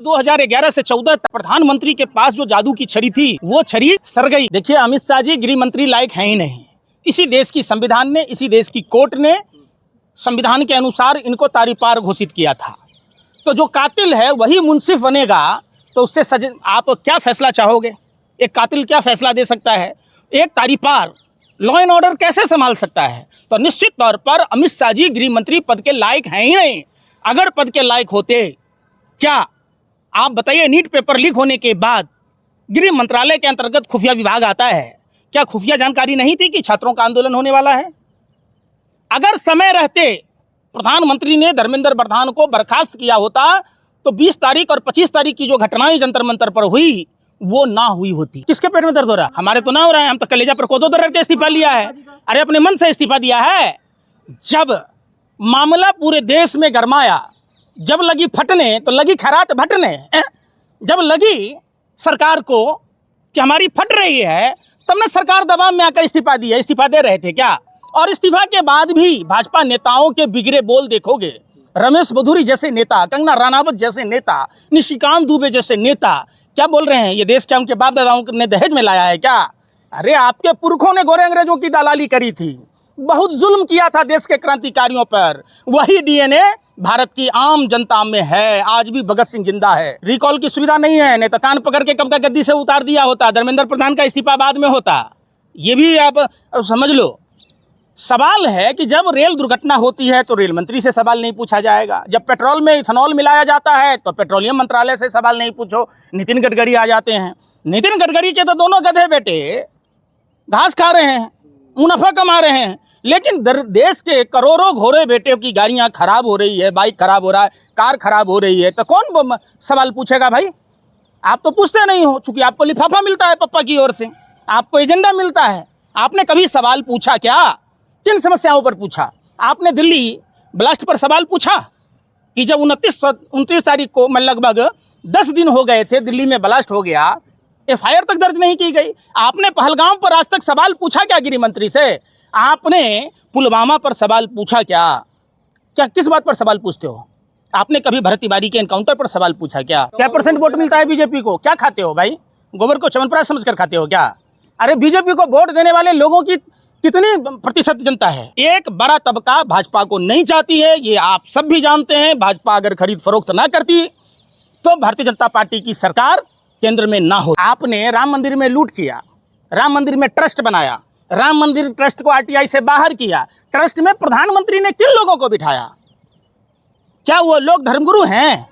2011 से 14 तक प्रधानमंत्री के पास जो जादू की छड़ी थी वो छड़ी सर गई। देखिए, अमित शाह जी गृह मंत्री लायक हैं ही नहीं। इसी देश की संविधान ने, इसी देश की कोर्ट ने संविधान के अनुसार इनको तारीपार घोषित किया था। तो जो कातिल है वही मुंसिफ बनेगा, तो उससे आप क्या फैसला चाहोगे? एक कातिल क्या फैसला दे सकता है? एक तारीपार लॉ एंड ऑर्डर कैसे संभाल सकता है? तो निश्चित तौर पर अमित शाह जी गृह मंत्री पद के लायक हैं ही नहीं। अगर पद के लायक होते, क्या आप बताइए, नीट पेपर लीक होने के बाद गृह मंत्रालय के अंतर्गत खुफिया विभाग आता है, क्या खुफिया जानकारी नहीं थी कि छात्रों का आंदोलन होने वाला है? अगर समय रहते प्रधानमंत्री ने धर्मेंद्र प्रधान को बर्खास्त किया होता तो 20 तारीख और 25 तारीख की जो घटनाएं जंतर मंतर पर हुई वो ना हुई होती। किसके पेट में दर्द हो रहा है? हमारे तो ना हो रहा है, हम तो कलेजा पर कोदो दर्द के इस्तीफा लिया है। अरे अपने मन से इस्तीफा दिया है। जब मामला पूरे देश में गरमाया, जब लगी फटने तो लगी खैरात भटने, जब लगी सरकार को कि हमारी फट रही है, तब ना सरकार दबाव में आकर इस्तीफा दिया। इस्तीफा दे रहे थे क्या? और इस्तीफा के बाद भी भाजपा नेताओं के बिगड़े बोल देखोगे। रमेश बधूरी जैसे नेता, कंगना रनावत जैसे नेता, निशिकांत दुबे जैसे नेता क्या बोल रहे हैं? ये देश क्या उनके बाप दादाओं ने दहेज में लाया है क्या? अरे आपके पुरखों ने गोरे अंग्रेजों की दलाली करी थी, बहुत जुल्म किया था देश के क्रांतिकारियों पर। वही डीएनए भारत की आम जनता में है। आज भी भगत सिंह जिंदा है। रिकॉल की सुविधा नहीं है, नहीं तो कान पकड़ के कब का गद्दी से उतार दिया होता। धर्मेंद्र प्रधान का इस्तीफा बाद में होता। ये भी आप समझ लो। सवाल है कि जब रेल दुर्घटना होती है तो रेल मंत्री से सवाल नहीं पूछा जाएगा। जब पेट्रोल में इथेनॉल मिलाया जाता है तो पेट्रोलियम मंत्रालय से सवाल नहीं पूछो। नितिन गडकरी आ जाते हैं। नितिन गडकरी के तो दोनों गधे बेटे घास खा रहे हैं, मुनाफा कमा रहे हैं, लेकिन देश के करोड़ों घोड़े बेटे की गाड़ियां खराब हो रही है, बाइक खराब हो रहा है, कार खराब हो रही है, तो कौन सवाल पूछेगा भाई? आप तो पूछते नहीं हो, चूंकि आपको लिफाफा मिलता है पप्पा की ओर से, आपको एजेंडा मिलता है। आपने कभी सवाल पूछा क्या? किन समस्याओं पर पूछा? आपने दिल्ली ब्लास्ट पर सवाल पूछा कि जब 29 तारीख को लगभग 10 दिन हो गए थे, दिल्ली में ब्लास्ट हो गया, एफआईआर तक दर्ज नहीं की गई। आपने पहलगाम पर आज तक सवाल पूछा क्या गृह मंत्री से? आपने पुलवामा पर सवाल पूछा क्या? क्या किस बात पर सवाल पूछते हो? आपने कभी भरत तिवारी के एनकाउंटर पर सवाल पूछा क्या? क्या % वोट मिलता है बीजेपी को? क्या खाते हो भाई? गोबर को च्यवनप्राश समझकर खाते हो क्या? अरे बीजेपी को वोट देने वाले लोगों की कितनी प्रतिशत जनता है? एक बड़ा तबका भाजपा को नहीं चाहती है, ये आप सब भी जानते हैं। भाजपा अगर खरीद फरोख्त ना करती तो भारतीय जनता पार्टी की सरकार केंद्र में ना हो। आपने राम मंदिर में लूट किया, राम मंदिर में ट्रस्ट बनाया, राम मंदिर ट्रस्ट को आरटीआई से बाहर किया। ट्रस्ट में प्रधानमंत्री ने किन लोगों को बिठाया? क्या वो लोग धर्मगुरु हैं?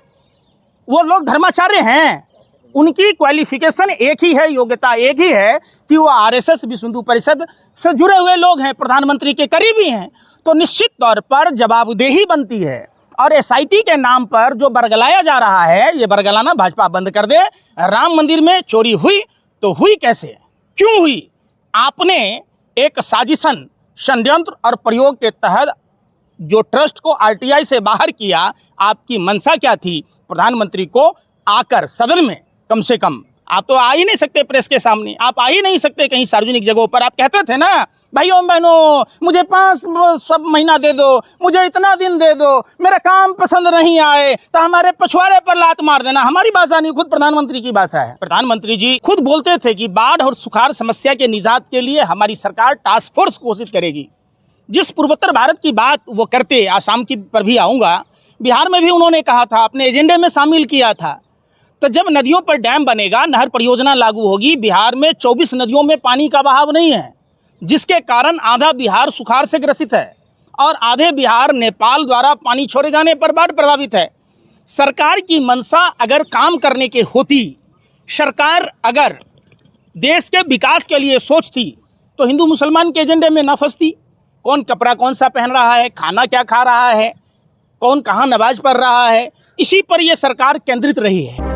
वो लोग धर्माचार्य हैं? उनकी क्वालिफिकेशन एक ही है, योग्यता एक ही है कि वो आरएसएस विश्व हिंदू परिषद से जुड़े हुए लोग हैं, प्रधानमंत्री के करीबी हैं। तो निश्चित तौर पर जवाबदेही बनती है। और एसआईटी के नाम पर जो बरगलाया जा रहा है, ये बरगलाना भाजपा बंद कर दे। राम मंदिर में चोरी हुई तो हुई कैसे, क्यों हुई? आपने एक साजिशन, षड्यंत्र और प्रयोग के तहत जो ट्रस्ट को आरटीआई से बाहर किया, आपकी मंशा क्या थी? प्रधानमंत्री को आकर सदन में, कम से कम आप तो आ ही नहीं सकते प्रेस के सामने, आप आ ही नहीं सकते कहीं सार्वजनिक जगहों पर। आप कहते थे ना, भाइयों बहनों मुझे 5 सब महीना दे दो, मुझे इतना दिन दे दो, मेरा काम पसंद नहीं आए तो हमारे पछवाड़े पर लात मार देना। हमारी भाषा नहीं, खुद प्रधानमंत्री की भाषा है। प्रधानमंत्री जी खुद बोलते थे कि बाढ़ और सुखाड़ समस्या के निजात के लिए हमारी सरकार टास्क फोर्स घोषित करेगी। जिस पूर्वोत्तर भारत की बात वो करते, आसाम की पर भी आऊँगा, बिहार में भी उन्होंने कहा था, अपने एजेंडे में शामिल किया था। तो जब नदियों पर डैम बनेगा, नहर परियोजना लागू होगी, बिहार में 24 नदियों में पानी का बहाव नहीं है, जिसके कारण आधा बिहार सुखाड़ से ग्रसित है और आधे बिहार नेपाल द्वारा पानी छोड़े जाने पर बाढ़ प्रभावित है। सरकार की मंशा अगर काम करने की होती, सरकार अगर देश के विकास के लिए सोचती, तो हिंदू मुसलमान के एजेंडे में ना फंसती। कौन कपड़ा कौन सा पहन रहा है, खाना क्या खा रहा है, कौन कहाँ नमाज पढ़ रहा है, इसी पर यह सरकार केंद्रित रही है।